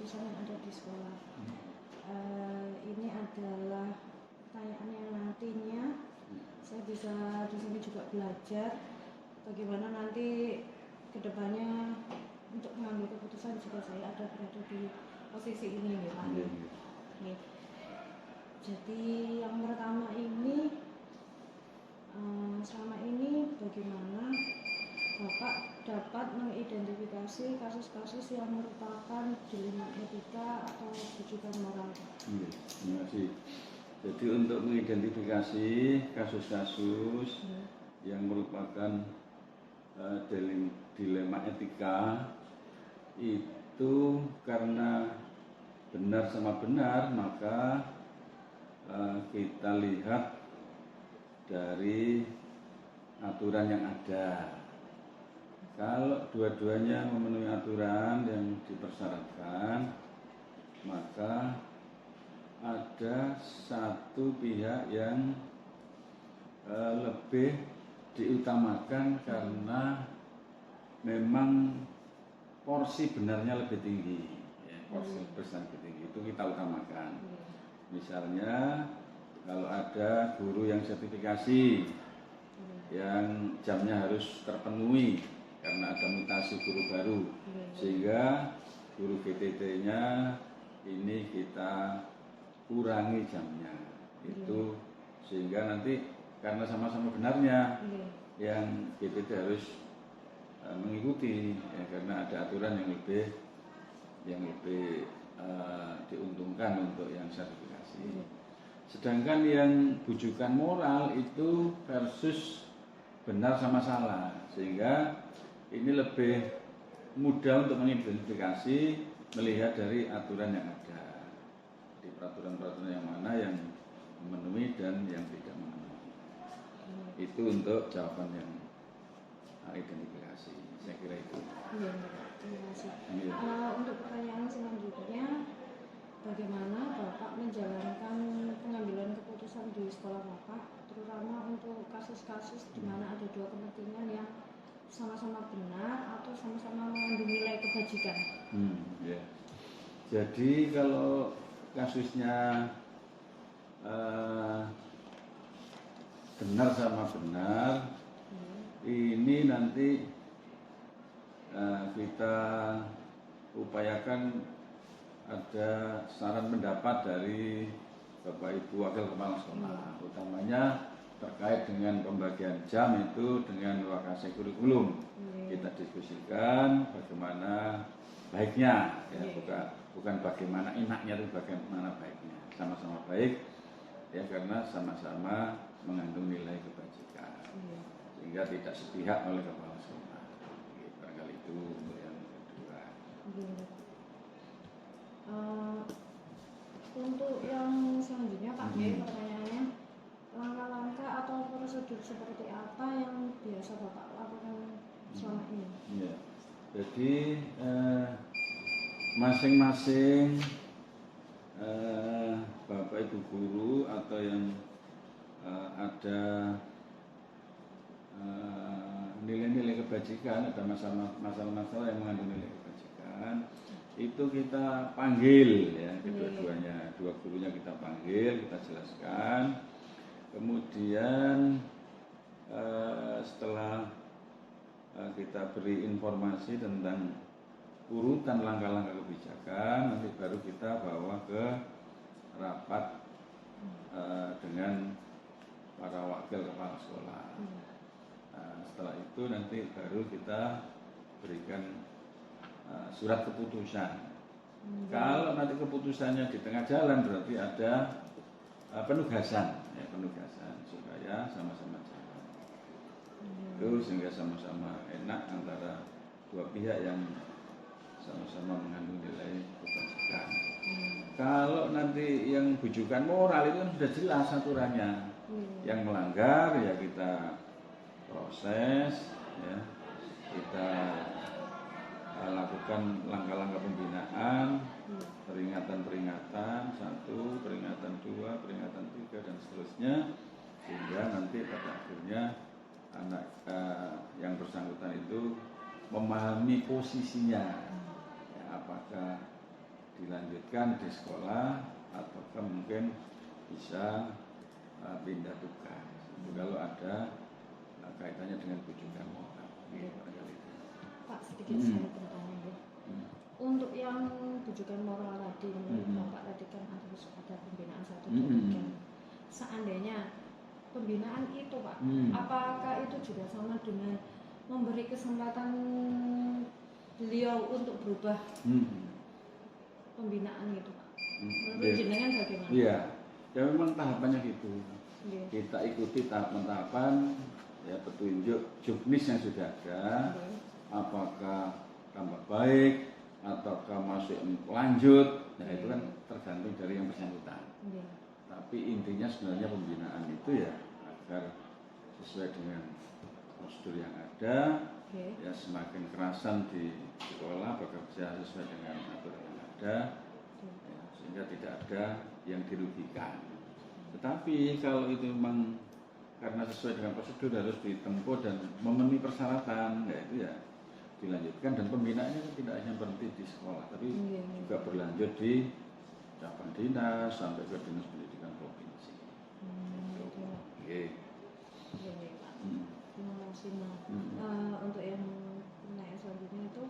keputusan yang ada di sekolah. Ini adalah pertanyaan yang nantinya saya bisa di sini juga belajar bagaimana nanti kedepannya untuk mengambil keputusan jika saya ada berada di posisi ini ya Pak. Jadi yang pertama ini selama ini bagaimana Bapak dapat mengidentifikasi kasus-kasus yang merupakan dilema etika atau bujukan moral? Terima kasih. Jadi untuk mengidentifikasi kasus-kasus yang merupakan dilema etika itu karena benar sama benar, maka kita lihat dari aturan yang ada. Kalau dua-duanya memenuhi aturan yang dipersyaratkan, maka ada satu pihak yang lebih diutamakan karena memang porsi benarnya lebih tinggi, ya, porsi besar lebih tinggi, itu kita utamakan. Misalnya kalau ada guru yang sertifikasi yang jamnya harus terpenuhi karena ada mutasi guru baru, sehingga guru GTT-nya ini kita kurangi jamnya, itu sehingga nanti karena sama-sama benarnya yang GTT harus mengikuti, ya, karena ada aturan yang lebih diuntungkan untuk yang sertifikasi. Sedangkan yang bujukan moral itu versus benar sama salah, sehingga ini lebih mudah untuk mengidentifikasi melihat dari aturan yang ada, di peraturan-peraturan yang mana yang memenuhi dan yang tidak memenuhi. Itu untuk jawaban yang identifikasi, saya kira itu. Iya, terima kasih. Untuk pertanyaan selanjutnya, bagaimana Bapak menjalankan pengambilan keputusan di sekolah Bapak, terutama untuk kasus-kasus di mana ada dua kepentingan yang sama-sama benar atau sama-sama mengandung nilai kebajikan? Ya. Jadi kalau kasusnya benar sama benar, ini nanti kita upayakan ada saran pendapat dari Bapak Ibu Wakil Kepala Sekolah, utamanya terkait dengan pembagian jam itu dengan lokasi kurikulum. Kita diskusikan bagaimana baiknya, ya, bukan bagaimana enaknya, itu bagaimana baiknya, sama-sama baik, ya, karena sama-sama mengandung nilai kebajikan, sehingga tidak sepihak oleh kepala sekolah. Barangkali itu untuk yang kedua. Untuk yang selanjutnya Pak B, pertanyaannya, langkah-langkah atau prosedur seperti apa yang biasa Bapak lakukan selama ini? Ya. Jadi masing-masing Bapak Ibu guru atau yang ada nilai-nilai kebajikan, ada masalah-masalah yang mengandung nilai kebajikan, itu kita panggil, ya, kedua-duanya, dua gurunya kita panggil, kita jelaskan. Kemudian setelah kita beri informasi tentang urutan langkah-langkah kebijakan, nanti baru kita bawa ke rapat dengan para wakil kepala sekolah. Setelah itu nanti baru kita berikan surat keputusan. Kalau nanti keputusannya di tengah jalan, berarti ada penugasan, ya, penugasan supaya sama-sama jalan. Itu sehingga sama-sama enak antara dua pihak yang sama-sama mengandung nilai kebajikan. Kalau nanti yang bujukan moral itu kan sudah jelas aturannya. Yang melanggar ya kita proses, ya, kita lakukan langkah-langkah pembinaan, peringatan-peringatan 1, peringatan 2, peringatan 3 dan seterusnya, sehingga nanti pada akhirnya anak yang bersangkutan itu memahami posisinya, ya, apakah dilanjutkan di sekolah ataukah mungkin bisa pindah tugas. Itu kalau ada kaitannya dengan bujukan moral. Pak, sedikit saya bertanya ya. Untuk yang bujukan moral tadi, menurut Bapak tadi kan ada pembinaan 1, 2, 3. Seandainya pembinaan itu Pak, apakah itu juga sama dengan memberi kesempatan beliau untuk berubah pembinaan itu Pak? Menurut jenengan bagaimana? Iya, ya memang tahapannya gitu. Kita ikuti tahapan-tahapan, ya petunjuk juknis yang sudah ada, apakah tambah baik ataukah masih lanjut, nah itu kan tergantung dari yang bersangkutan. Tapi intinya sebenarnya pembinaan itu ya agar sesuai dengan prosedur yang ada, ya semakin kerasan di sekolah bekerja sesuai dengan aturan yang ada, ya, sehingga tidak ada yang dirugikan. Tetapi kalau itu memang karena sesuai dengan prosedur harus ditempuh dan memenuhi persyaratan, ya itu ya dilanjutkan, dan pembinaannya kan tidak hanya berhenti di sekolah, tapi juga berlanjut di cabang dinas sampai ke dinas pendidikan provinsi. Terima kasih Mas. Untuk yang pertanyaan selanjutnya itu,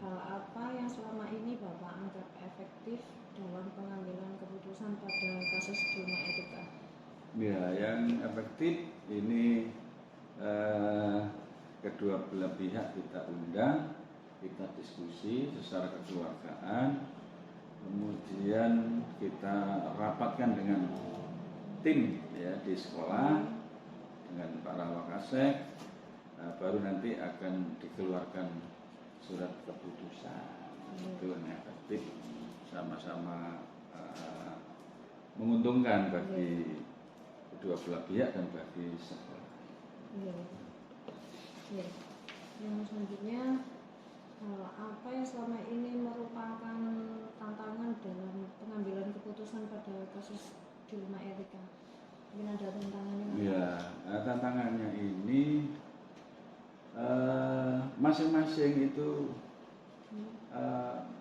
hal apa yang selama ini Bapak anggap efektif dalam pengambilan keputusan pada kasus Dilma Etika? Ya, yang efektif ini kedua belah pihak kita undang, kita diskusi secara kekeluargaan, kemudian kita rapatkan dengan tim ya di sekolah dengan para wakasek, baru nanti akan dikeluarkan surat keputusan. Itu yang efektif, sama-sama menguntungkan bagi kedua belah pihak dan bagi sekolah. Yang selanjutnya, apa yang selama ini merupakan tantangan dalam pengambilan keputusan pada kasus Dilma Etika? Mungkin ada tantangannya? Ya, tantangannya ini masing-masing itu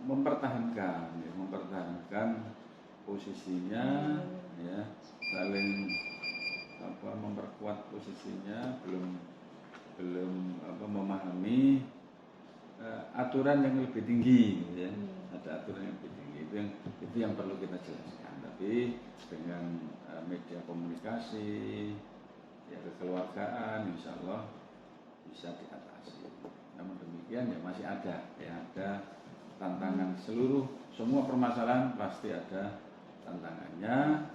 mempertahankan posisinya, ya, saling memperkuat posisinya, belum memahami aturan yang lebih tinggi, ya. Ada aturan yang lebih tinggi, itu yang perlu kita jelaskan. Tapi dengan media komunikasi, ya kekeluargaan, insya Allah bisa diatasi. Namun demikian ya masih ada tantangan. Semua permasalahan pasti ada tantangannya,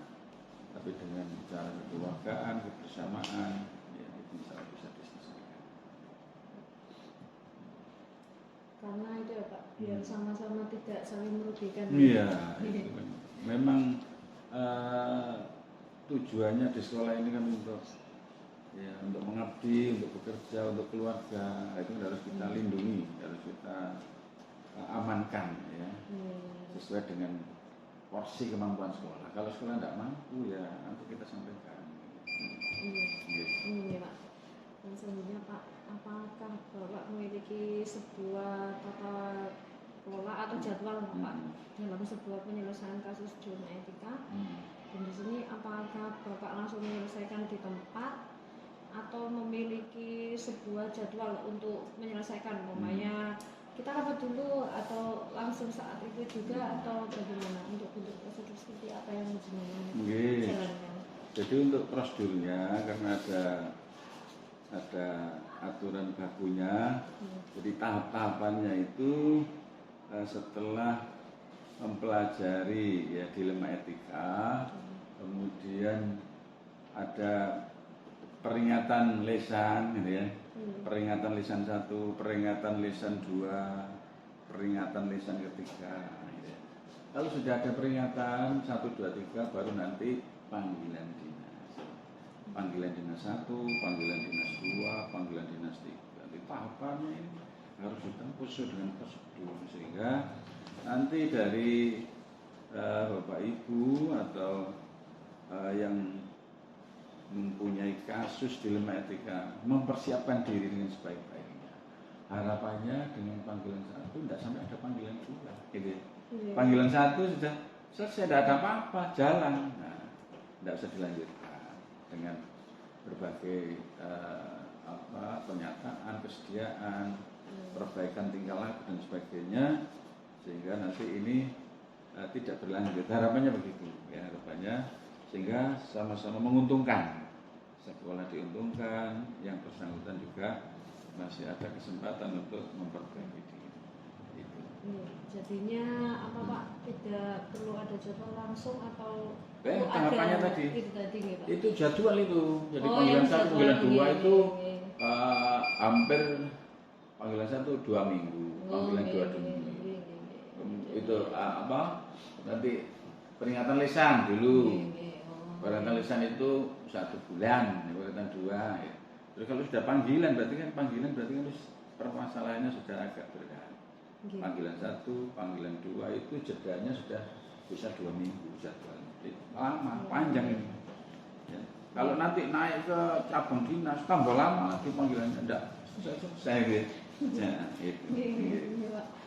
tapi dengan cara kekeluargaan, kebersamaan, ya itu insya Allah bisa diselesaikan. Karena itu ya Pak, biar sama-sama tidak saling merugikan. Iya, itu kan. Memang tujuannya di sekolah ini kan untuk mengabdi, untuk bekerja, untuk keluarga. Itu harus kita lindungi, harus kita amankan, ya, sesuai dengan porsi kemampuan sekolah. Kalau sekolah tidak mampu, ya nanti kita sampaikan. Iya Pak. Dan selanjutnya Pak, apakah Bapak memiliki sebuah tata kelola atau jadwal Pak dalam sebuah penyelesaian kasus Dilma Etika? Dan di sini apakah Bapak langsung menyelesaikan di tempat atau memiliki sebuah jadwal untuk menyelesaikan? Umpamanya kita rapat dulu atau langsung saat itu juga, atau bagaimana untuk prosedur seperti apa yang dijalankan? Jadi untuk prosedurnya karena ada aturan bakunya, jadi tahap-tahapannya itu setelah mempelajari ya dilema etika, kemudian ada peringatan lisan, gitu ya, peringatan lisan 1, peringatan lisan 2, peringatan lisan ketiga. Gitu ya. Kalau sudah ada peringatan 1, 2, 3, baru nanti panggilan dinas. Panggilan dinas 1, panggilan dinas 2, panggilan dinas 3. Jadi tahapannya ini harus ditempuh sesuai dengan prosedur, sehingga nanti dari Bapak Ibu atau yang mempunyai kasus dilema etika mempersiapkan diri dengan sebaik-baiknya. Harapannya dengan panggilan 1 tidak sampai ada panggilan 2, gitu. Panggilan 1 sudah selesai, tidak ada apa-apa, jalan. Nah, tidak usah dilanjutkan dengan berbagai pernyataan, kesediaan, perbaikan tingkah laku dan sebagainya, sehingga nanti ini tidak berlanjut. Harapannya begitu, ya harapannya, sehingga sama-sama menguntungkan. Sekolah diuntungkan, yang bersangkutan juga masih ada kesempatan untuk memperbaiki diri. Itu. Jadinya apa Pak? Tidak perlu ada jadwal langsung atau Tahapannya tadi. Itu tadi nih Pak. Itu jadwal itu. Jadi Oh, panggilan yang 1, jadwal, panggilan 2 itu iya. hampir panggilan 1 2 minggu, panggilan 2 minggu. Itu nanti peringatan lisan dulu. Peringatan lisan itu 1 bulan, peringatan 2. Ya. Terus kalau sudah panggilan berarti kan harus permasalahannya sudah agak berat. Panggilan 1, panggilan 2 itu jedanya sudah bisa 2 minggu jadwalnya. Lama, panjang ini. Ya. Kalau nanti naik ke cabang dinas tambah lama lagi panggilannya, enggak selesai gitu. Ya, itu.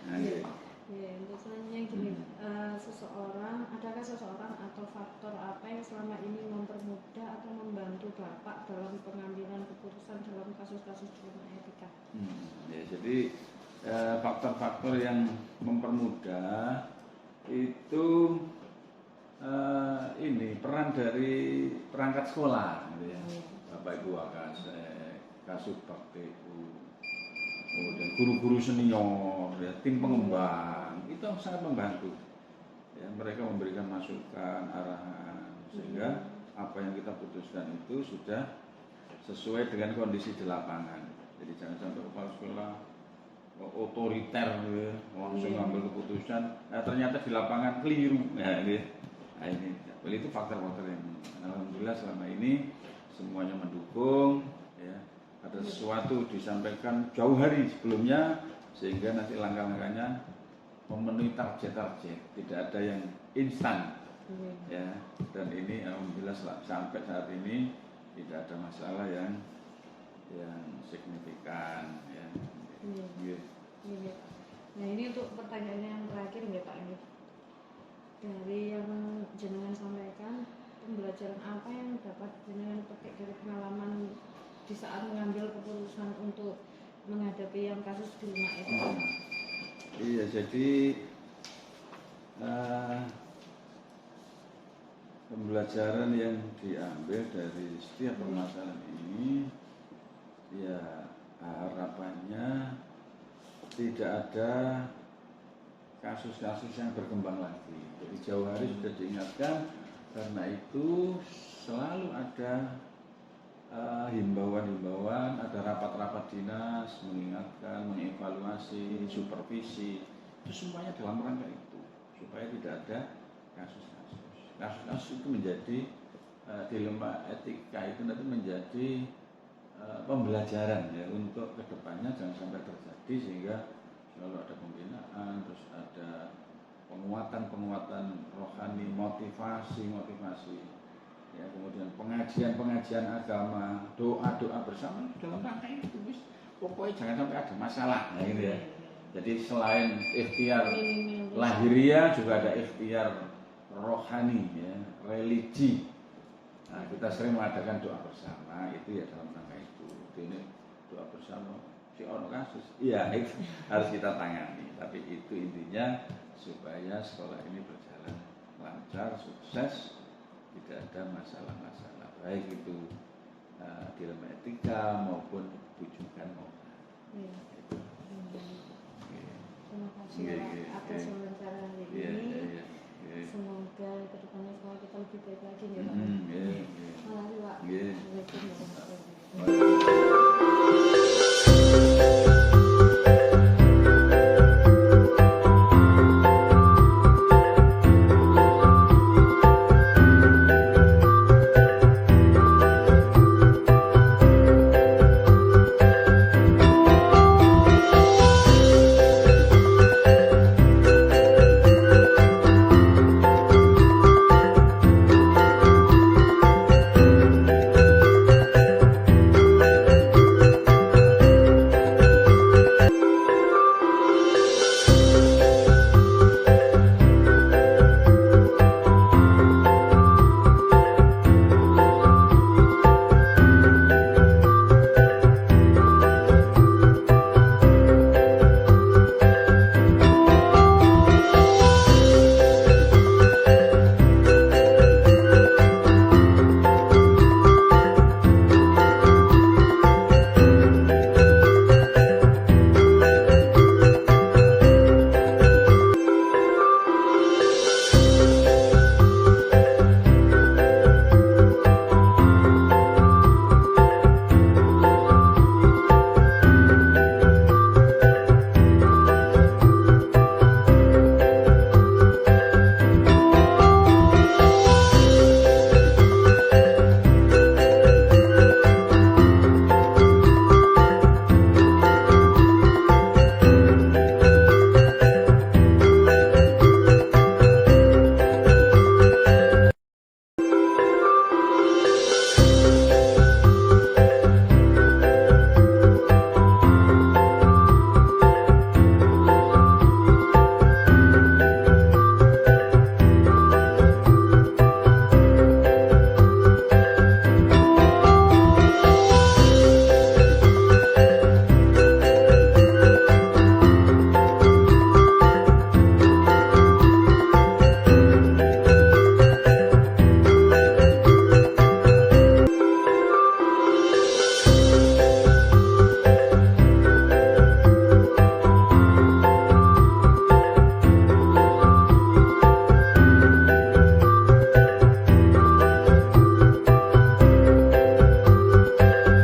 Nah, gitu. Untuk selanjutnya gini, adakah seseorang atau faktor apa yang selama ini mempermudah atau membantu Bapak dalam pengambilan keputusan dalam kasus-kasus dilema etika? Ya, jadi faktor-faktor yang mempermudah itu ini peran dari perangkat sekolah, gitu ya. Bapak Ibu Wakasek, Kasubag TU, kemudian guru-guru senior, ya, tim pengembang itu sangat membantu. Ya, mereka memberikan masukan, arahan, sehingga apa yang kita putuskan itu sudah sesuai dengan kondisi di lapangan. Jadi jangan sampai kepala sekolah otoriter, ya, langsung ngambil keputusan, ternyata di lapangan keliru. Nah, ini itu faktor-faktor yang alhamdulillah selama ini semuanya mendukung. Ya. Ada sesuatu disampaikan jauh hari sebelumnya, sehingga nanti langkah-langkahnya memenuhi target-target, tidak ada yang instan. Ya, dan ini alhamdulillah sampai saat ini tidak ada masalah yang signifikan. Ya. Nah ini untuk pertanyaan yang terakhir ya Pak, ini dari yang jenengan sampaikan, pembelajaran apa yang dapat jenengan petik dari pengalaman di saat mengambil keputusan untuk menghadapi yang kasus dilema itu? Iya, jadi pembelajaran yang diambil dari setiap permasalahan ini, ya harapannya tidak ada kasus-kasus yang berkembang lagi. Jadi jauh hari sudah diingatkan, karena itu selalu ada himbauan-himbauan, ada rapat-rapat dinas mengingatkan, mengevaluasi, supervisi, itu semuanya dalam rangka itu, supaya tidak ada kasus-kasus. Kasus-kasus itu menjadi dilema etika itu nanti menjadi pembelajaran ya untuk kedepannya jangan sampai terjadi, sehingga selalu ada pembinaan, terus ada penguatan rohani, motivasi, ya, kemudian pengajian agama, doa bersama dalam rangka itu, pokoknya jangan sampai ada masalah. Nah, ini ya. Jadi selain ikhtiar lahiriah juga ada ikhtiar rohani, ya, religi. Nah, kita sering mengadakan doa bersama, itu ya dalam rangka itu. Ini doa bersama si ono kasus, iya itu harus kita tangani. Tapi itu intinya supaya sekolah ini berjalan lancar, sukses, tidak ada masalah-masalah, baik itu dilema etika maupun bujukan moral. Terima kasih atas